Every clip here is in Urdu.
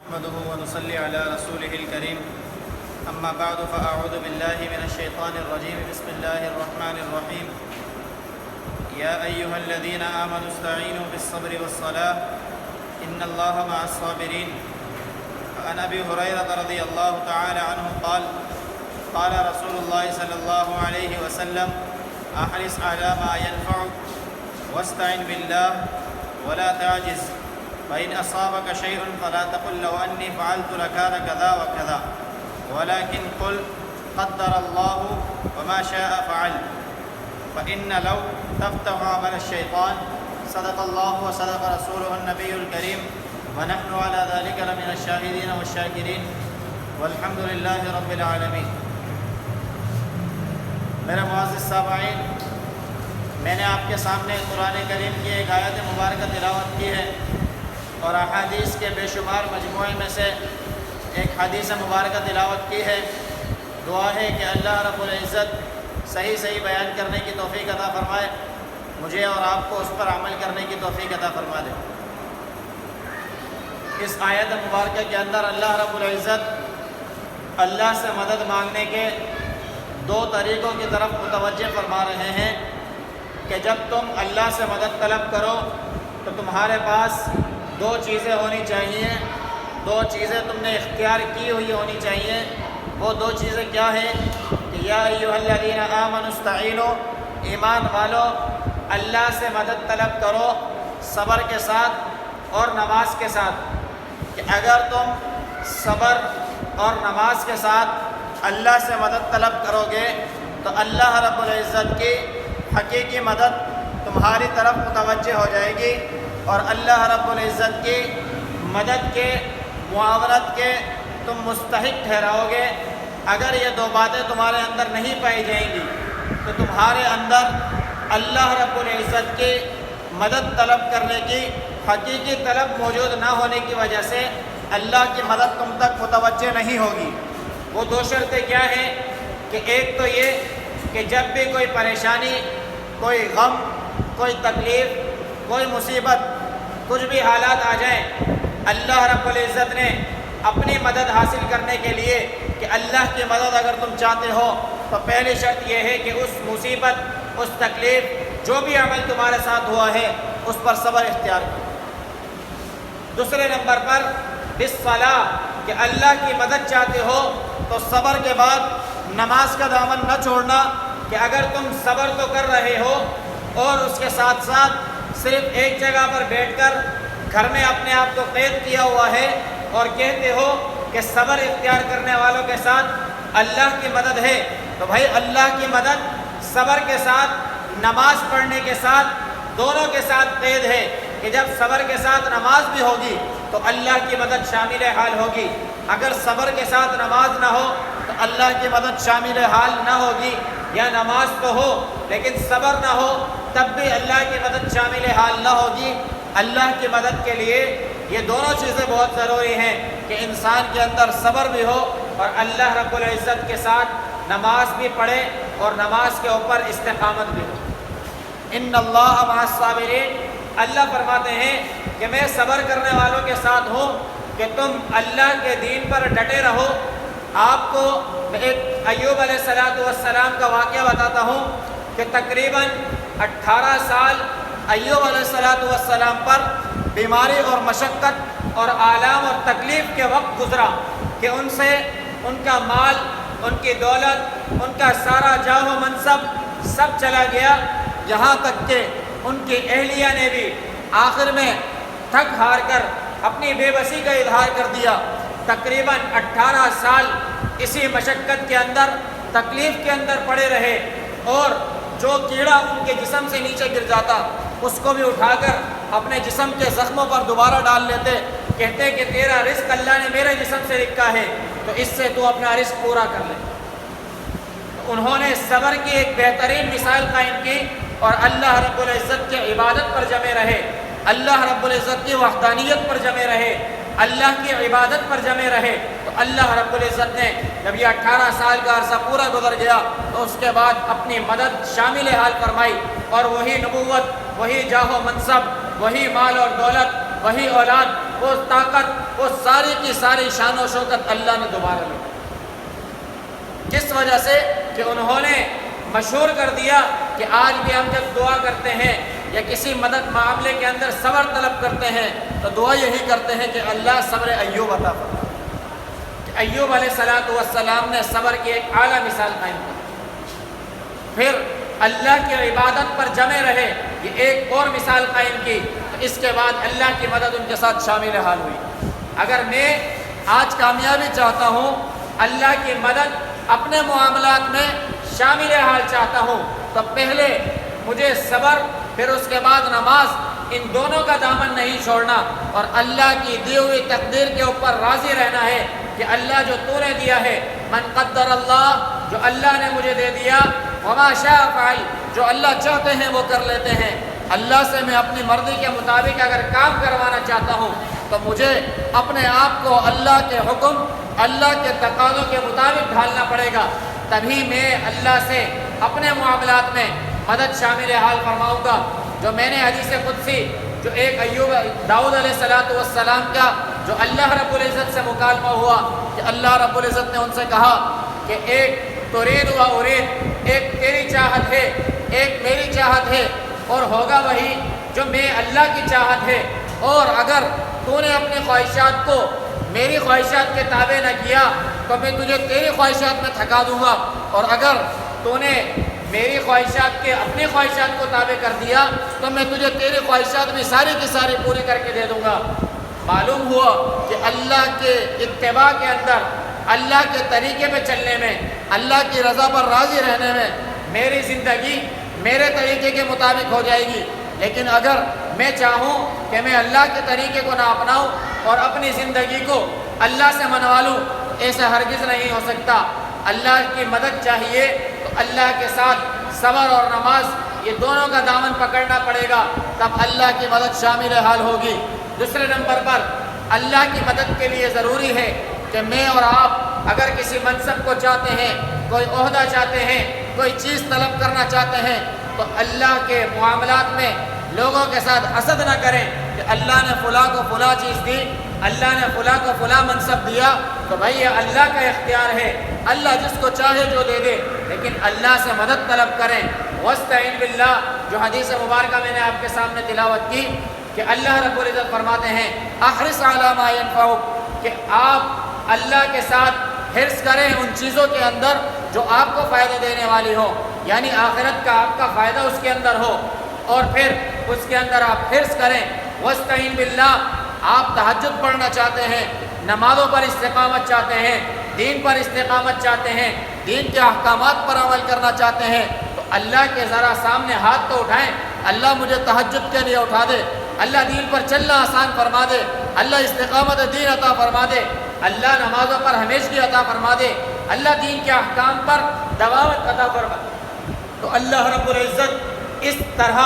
نحمده ونصلي على رسوله الكريم أما بعد فأعوذ بالله من الشيطان الرجيم بسم الله الرحمن الرحيم يا أيها الذين آمنوا استعينوا بالصبر والصلاة إن الله مع الصابرين. عن أبي هريرة رضي الله تعالى عنه قال قال رسول الله صلى الله عليه وسلم احرص على ما ينفعك واستعن بالله ولا تعجز فإن أصابك شيء فلا تقل لو أني فعلت لكان كذا وكذا ولكن قل قدر الله وما شاء فعل فإن لو تفتح عمل الشيطان. صدق الله وصدق رسوله النبي الكريم ونحن على ذلك لمن الشاهدين والشاكرين والحمد لله رب العالمين. میرے معزز سامعین، میں نے آپ کے سامنے قرآن کریم کی ایک آیت مبارکہ تلاوت کی ہے اور احادیث کے بے شمار مجموعے میں سے ایک حدیث مبارکہ تلاوت کی ہے. دعا ہے کہ اللہ رب العزت صحیح بیان کرنے کی توفیق عطا فرمائے، مجھے اور آپ کو اس پر عمل کرنے کی توفیق عطا فرما دے. اس آیت مبارکہ کے اندر اللہ رب العزت اللہ سے مدد مانگنے کے دو طریقوں کی طرف متوجہ فرما رہے ہیں کہ جب تم اللہ سے مدد طلب کرو تو تمہارے پاس دو چیزیں ہونی چاہیے، دو چیزیں تم نے اختیار کی ہوئی ہونی چاہیے. وہ دو چیزیں کیا ہیں کہ یا ایھا الذین آمنوا استعینوا، ایمان والو اللہ سے مدد طلب کرو صبر کے ساتھ اور نماز کے ساتھ. کہ اگر تم صبر اور نماز کے ساتھ اللہ سے مدد طلب کرو گے تو اللہ رب العزت کی حقیقی مدد تمہاری طرف متوجہ ہو جائے گی اور اللہ رب العزت کی مدد کے معاونت کے تم مستحق ٹھہراؤ گے. اگر یہ دو باتیں تمہارے اندر نہیں پائی جائیں گی تو تمہارے اندر اللہ رب العزت کی مدد طلب کرنے کی حقیقی طلب موجود نہ ہونے کی وجہ سے اللہ کی مدد تم تک متوجہ نہیں ہوگی. وہ دو شرطیں کیا ہیں کہ ایک تو یہ کہ جب بھی کوئی پریشانی، کوئی غم، کوئی تکلیف، کوئی مصیبت، کچھ بھی حالات آ جائیں، اللہ رب العزت نے اپنی مدد حاصل کرنے کے لیے کہ اللہ کی مدد اگر تم چاہتے ہو تو پہلی شرط یہ ہے کہ اس مصیبت، اس تکلیف، جو بھی عمل تمہارے ساتھ ہوا ہے اس پر صبر اختیار کرو. دوسرے نمبر پر بالصلاۃ، کہ اللہ کی مدد چاہتے ہو تو صبر کے بعد نماز کا دامن نہ چھوڑنا. کہ اگر تم صبر تو کر رہے ہو اور اس کے ساتھ ساتھ صرف ایک جگہ پر بیٹھ کر گھر میں اپنے آپ کو قید کیا ہوا ہے اور کہتے ہو کہ صبر اختیار کرنے والوں کے ساتھ اللہ کی مدد ہے، تو بھائی اللہ کی مدد صبر کے ساتھ، نماز پڑھنے کے ساتھ، دونوں کے ساتھ قید ہے. کہ جب صبر کے ساتھ نماز بھی ہوگی تو اللہ کی مدد شامل حال ہوگی. اگر صبر کے ساتھ نماز نہ ہو تو اللہ کی مدد شامل حال نہ ہوگی. یا نماز تو ہو لیکن صبر نہ ہو تب بھی اللہ کی مدد شامل حال نہ ہوگی. اللہ کی مدد کے لیے یہ دونوں چیزیں بہت ضروری ہیں کہ انسان کے اندر صبر بھی ہو اور اللہ رب العزت کے ساتھ نماز بھی پڑھے اور نماز کے اوپر استقامت بھی ہو. ان اللہ مع الصابرین، اللہ فرماتے ہیں کہ میں صبر کرنے والوں کے ساتھ ہوں کہ تم اللہ کے دین پر ڈٹے رہو. آپ کو میں ایک ایوب علیہ السلام کا واقعہ بتاتا ہوں کہ تقریباً 18 سال ایوب علیہ السلام پر بیماری اور مشقت اور آلام اور تکلیف کے وقت گزرا کہ ان سے ان کا مال، ان کی دولت، ان کا سارا جاہ و منصب سب چلا گیا. یہاں تک کہ ان کی اہلیہ نے بھی آخر میں تھک ہار کر اپنی بے بسی کا اظہار کر دیا. تقریباً 18 سال اسی مشقت کے اندر، تکلیف کے اندر پڑے رہے اور جو کیڑا ان کے جسم سے نیچے گر جاتا اس کو بھی اٹھا کر اپنے جسم کے زخموں پر دوبارہ ڈال لیتے. کہتے کہ تیرا رزق اللہ نے میرے جسم سے لکھا ہے تو اس سے تو اپنا رزق پورا کر لے. انہوں نے صبر کی ایک بہترین مثال قائم کی اور اللہ رب العزت کی عبادت پر جمے رہے، اللہ رب العزت کی وحدانیت پر جمے رہے، اللہ کی عبادت پر جمے رہے. تو اللہ رب العزت نے جب یہ 18 سال کا عرصہ پورا گزر گیا تو اس کے بعد اپنی مدد شامل حال فرمائی اور وہی نبوت، وہی جاہ و منصب، وہی مال اور دولت، وہی اولاد وہ طاقت، وہ ساری کی ساری شان و شوکت اللہ نے دوبارہ لی۔ کس وجہ سے؟ کہ انہوں نے مشہور کر دیا کہ آج بھی ہم جب دعا کرتے ہیں یا کسی مدد معاملے کے اندر صبر طلب کرتے ہیں تو دعا یہی کرتے ہیں کہ اللہ صبر ایوب عطا فرما۔ کہ ایوب علیہ السلام نے صبر کی ایک اعلیٰ مثال قائم کی، پھر اللہ کی عبادت پر جمے رہے، یہ ایک اور مثال قائم کی، تو اس کے بعد اللہ کی مدد ان کے ساتھ شامل حال ہوئی۔ اگر میں آج کامیابی چاہتا ہوں، اللہ کی مدد اپنے معاملات میں شامل حال چاہتا ہوں، تو پہلے مجھے صبر، پھر اس کے بعد نماز، ان دونوں کا دامن نہیں چھوڑنا اور اللہ کی دی ہوئی تقدیر کے اوپر راضی رہنا ہے کہ اللہ جو تو نے دیا ہے، من قدر اللہ، جو اللہ نے مجھے دے دیا، وما شاء فعل، جو اللہ چاہتے ہیں وہ کر لیتے ہیں۔ اللہ سے میں اپنی مرضی کے مطابق اگر کام کروانا چاہتا ہوں تو مجھے اپنے آپ کو اللہ کے حکم، اللہ کے تقاضوں کے مطابق ڈھالنا پڑے گا، تبھی میں اللہ سے اپنے معاملات میں مدد شامل حال فرماؤں گا۔ جو میں نے حدیث قدسی، جو ایک داؤد علیہ السلام کا جو اللہ رب العزت سے مکالمہ ہوا کہ اللہ رب العزت نے ان سے کہا کہ ایک ترید و ارید، ایک تیری چاہت ہے، ایک میری چاہت ہے، اور ہوگا وہی جو میں اللہ کی چاہت ہے، اور اگر تو نے اپنی خواہشات کو میری خواہشات کے تابع نہ کیا تو میں تجھے تیری خواہشات میں تھکا دوں گا، اور اگر تو نے میری خواہشات کے اپنی خواہشات کو تابع کر دیا تو میں تجھے تیری خواہشات بھی ساری کی ساری پوری کر کے دے دوں گا۔ معلوم ہوا کہ اللہ کے اتباع کے اندر، اللہ کے طریقے پہ چلنے میں، اللہ کی رضا پر راضی رہنے میں میری زندگی میرے طریقے کے مطابق ہو جائے گی، لیکن اگر میں چاہوں کہ میں اللہ کے طریقے کو نہ اپناؤں اور اپنی زندگی کو اللہ سے منوا لوں، ایسا ہرگز نہیں ہو سکتا۔ اللہ کی مدد چاہیے تو اللہ کے ساتھ صبر اور نماز، یہ دونوں کا دامن پکڑنا پڑے گا، تب اللہ کی مدد شامل حال ہوگی۔ دوسرے نمبر پر اللہ کی مدد کے لیے ضروری ہے کہ میں اور آپ اگر کسی منصب کو چاہتے ہیں، کوئی عہدہ چاہتے ہیں، کوئی چیز طلب کرنا چاہتے ہیں، تو اللہ کے معاملات میں لوگوں کے ساتھ حسد نہ کریں کہ اللہ نے فلاں کو فلاں چیز دی، اللہ نے فلاں کو فلاں منصب دیا، تو بھائی یہ اللہ کا اختیار ہے، اللہ جس کو چاہے جو دے دے، لیکن اللہ سے مدد طلب کریں۔ وَاسْتَعِنْ بِاللَّهِ، جو حدیث مبارکہ میں نے آپ کے سامنے تلاوت کی کہ اللہ رب العزت فرماتے ہیں احرص علی ما ينفعک، کہ آپ اللہ کے ساتھ حرص کریں ان چیزوں کے اندر جو آپ کو فائدہ دینے والی ہو، یعنی آخرت کا آپ کا فائدہ اس کے اندر ہو، اور پھر اس کے اندر آپ حرص کریں۔ وَاسْتَعِنْ بِاللَّهِ، آپ تہجد پڑھنا چاہتے ہیں، نمازوں پر استقامت چاہتے ہیں، دین پر استقامت چاہتے ہیں، دین کے احکامات پر عمل کرنا چاہتے ہیں، تو اللہ کے ذرا سامنے ہاتھ تو اٹھائیں، اللہ مجھے تہجد کے لیے اٹھا دے، اللہ دین پر چلنا آسان فرما دے، اللہ استقامت دین عطا فرما دے، اللہ نمازوں پر ہمیشگی عطا فرما دے، اللہ دین کے احکام پر دعوت عطا فرما دے، تو اللہ رب العزت اس طرح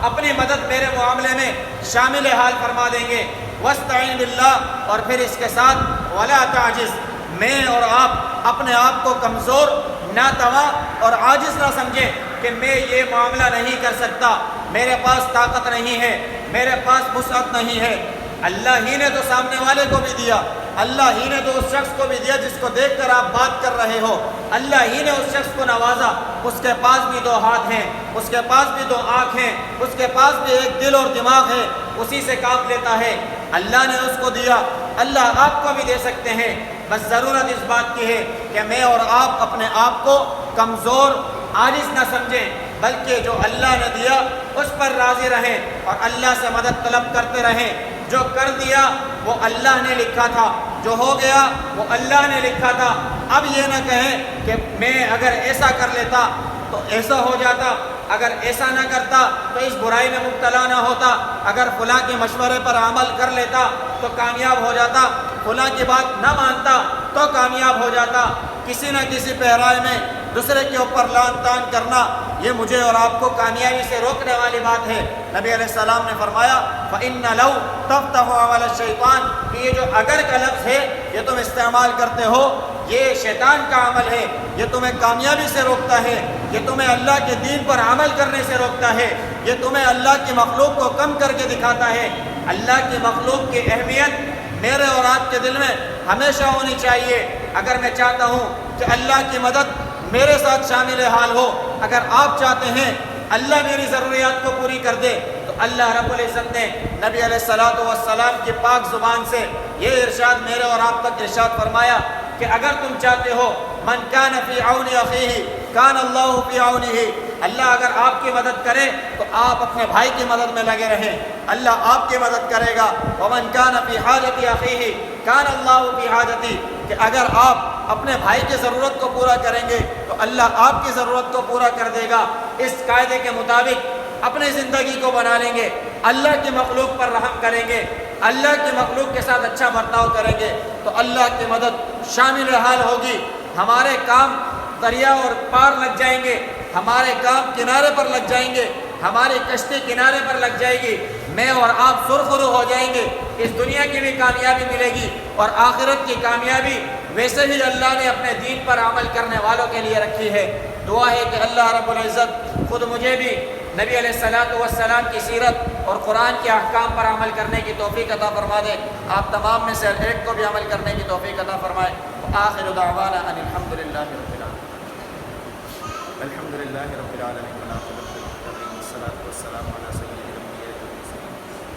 اپنی مدد میرے معاملے میں شامل حال فرما دیں گے۔ وَاسْتَعِنْ بِاللَّهِ، اور پھر اس کے ساتھ وَلَا تَعْجِزْ، میں اور آپ اپنے آپ کو کمزور، ناتواں اور عاجز نہ سمجھیں کہ میں یہ معاملہ نہیں کر سکتا، میرے پاس طاقت نہیں ہے، میرے پاس وسعت نہیں ہے۔ اللہ ہی نے تو سامنے والے کو بھی دیا، اللہ ہی نے تو اس شخص کو بھی دیا جس کو دیکھ کر آپ بات کر رہے ہو، اللہ ہی نے اس شخص کو نوازا، اس کے پاس بھی 2 ہاتھ ہیں، اس کے پاس بھی 2 آنکھ ہیں، اس کے پاس بھی ایک دل اور دماغ ہے، اسی سے کام لیتا ہے، اللہ نے اس کو دیا، اللہ آپ کو بھی دے سکتے ہیں، بس ضرورت اس بات کی ہے کہ میں اور آپ اپنے آپ کو کمزور، عاجز نہ سمجھیں، بلکہ جو اللہ نے دیا اس پر راضی رہیں اور اللہ سے مدد طلب کرتے رہیں۔ جو کر دیا وہ اللہ نے لکھا تھا، جو ہو گیا وہ اللہ نے لکھا تھا۔ اب یہ نہ کہیں کہ میں اگر ایسا کر لیتا تو ایسا ہو جاتا، اگر ایسا نہ کرتا تو اس برائی میں مبتلا نہ ہوتا، اگر فلاں کے مشورے پر عمل کر لیتا تو کامیاب ہو جاتا، فلاں کی بات نہ مانتا تو کامیاب ہو جاتا۔ کسی نہ کسی پہرائے میں دوسرے کے اوپر لان تان کرنا یہ مجھے اور آپ کو کامیابی سے روکنے والی بات ہے۔ نبی علیہ السلام نے فرمایا فَإِنَّ لَوْ تَفْتَحُ عَمَلَ الشَّيْطَانِ، کہ یہ جو اگر کا لفظ ہے یہ تم استعمال کرتے ہو، یہ شیطان کا عمل ہے، یہ تمہیں کامیابی سے روکتا ہے، یہ تمہیں اللہ کے دین پر عمل کرنے سے روکتا ہے، یہ تمہیں اللہ کی مخلوق کو کم کر کے دکھاتا ہے، اللہ کی مخلوق کی اہمیت میرے اور آپ کے دل میں ہمیشہ ہونی چاہیے۔ اگر میں چاہتا ہوں کہ اللہ کی مدد میرے ساتھ شامل حال ہو، اگر آپ چاہتے ہیں اللہ میری ضروریات کو پوری کر دے، تو اللہ رب العزت نے نبی علیہ الصلوۃ والسلام کی پاک زبان سے یہ ارشاد میرے اور آپ تک ارشاد فرمایا کہ اگر تم چاہتے ہو من کان فی عون اخیہ کان اللہ فی عونہ، اللہ اگر آپ کی مدد کرے تو آپ اپنے بھائی کی مدد میں لگے رہیں، اللہ آپ کی مدد کرے گا۔ ومن کان فی حاجت اخیہ کان اللہ فی حاجتہ، کہ اگر آپ اپنے بھائی کی ضرورت کو پورا کریں گے تو اللہ آپ کی ضرورت کو پورا کر دے گا۔ اس قاعدے کے مطابق اپنی زندگی کو بنا لیں گے، اللہ کی مخلوق پر رحم کریں گے، اللہ کی مخلوق کے ساتھ اچھا برتاؤ کریں گے تو اللہ کی مدد شامل حال ہوگی۔ ہمارے کام دریا اور پار لگ جائیں گے، ہمارے کام کنارے پر لگ جائیں گے، ہماری کشتی کنارے پر لگ جائے گی، میں اور آپ سرخرو ہو جائیں گے، اس دنیا کی بھی کامیابی ملے گی اور آخرت کی کامیابی ویسے ہی اللہ نے اپنے دین پر عمل کرنے والوں کے لیے رکھی ہے۔ دعا ہے کہ اللہ رب العزت خود مجھے بھی نبی علیہ الصلوۃ والسلام کی سیرت اور قرآن کے احکام پر عمل کرنے کی توفیق عطا فرما دے، آپ تمام میں سے ایک کو بھی عمل کرنے کی توفیق عطا فرمائے۔ آخر دعوانا ان الحمد للہ رب العالمین۔ الحمد للہ رب العالمین والصلاۃ والسلام علی سید الانبیاء والمرسلین۔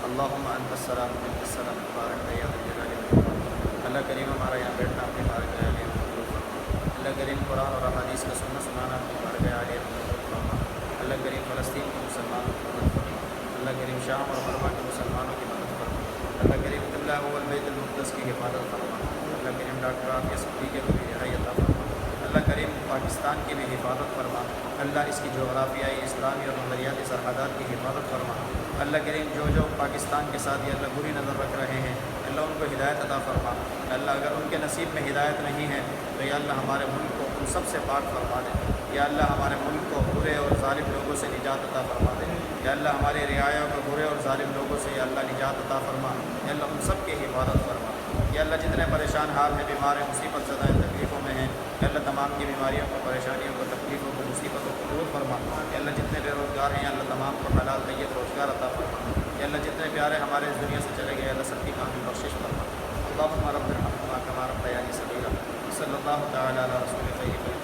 اللہم انت السلام و منک السلام تبارک یا ذا الجلال والاکرام۔ اللہ کریم ہمارا یہاں بیٹھنا اپنے بارگاہ عالیہ میں قبول فرما۔ اللہ کریم قرآن اور احادیث کا سنانا اپنے بارگاہ عالیہ میں قبول فرما۔ اللہ کریم فلسطین کے مسلمانوں کی مدد فرما۔ اللہ کریم شام اور برما کے مسلمانوں کی مدد فرما۔ اللہ کریم قبلہ اول بیت المقدس کی حفاظت فرما۔ اللہ کریم ڈاکٹر عافیہ صدیقی کو بھی رہائی عطا فرما۔ اللہ کریم پاکستان کی بھی حفاظت فرما۔ اللہ اس کی جغرافیائی، اسلامی اور نظریاتی سرحدات کی حفاظت فرما۔ اللہ کریم جو پاکستان کے ساتھ یہ اللہ بری نظر رکھ رہے ہیں، اللہ ان کو ہدایت عطا فرما۔ اللہ اگر ان کے نصیب میں ہدایت نہیں ہے تو یا اللہ ہمارے ملک کو ان سب سے پاک فرما دے۔ یا اللہ ہمارے ملک کو برے اور ظالم لوگوں سے نجات عطا فرما دے۔ یا اللہ ہمارے رعایا کو برے اور ظالم لوگوں سے یا اللہ نجات عطا فرما۔ یا اللہ ان سب کی حفاظت فرما۔ یا اللہ جتنے پریشان حال ہیں، بیمار ہیں، مصیبت زدہ ہیں، تکلیفوں میں ہیں، یا اللہ تمام کی بیماریوں کو، پریشانیوں کو، تکلیفوں کو، مصیبتوں کو دور فرما۔ یا اللہ جتنے بے روزگار ہیں یا اللہ تمام کو حلال طیب روزگار عطا فرما۔ یا اللہ جتنے پیارے ہمارے اس دنیا سے چلے گئے اللہ سب کی کامل بخشش فرما۔ اللہم رب ارحمہما کما ربیانی صغیرا۔ صلی اللہ تعالی علی رسول خیر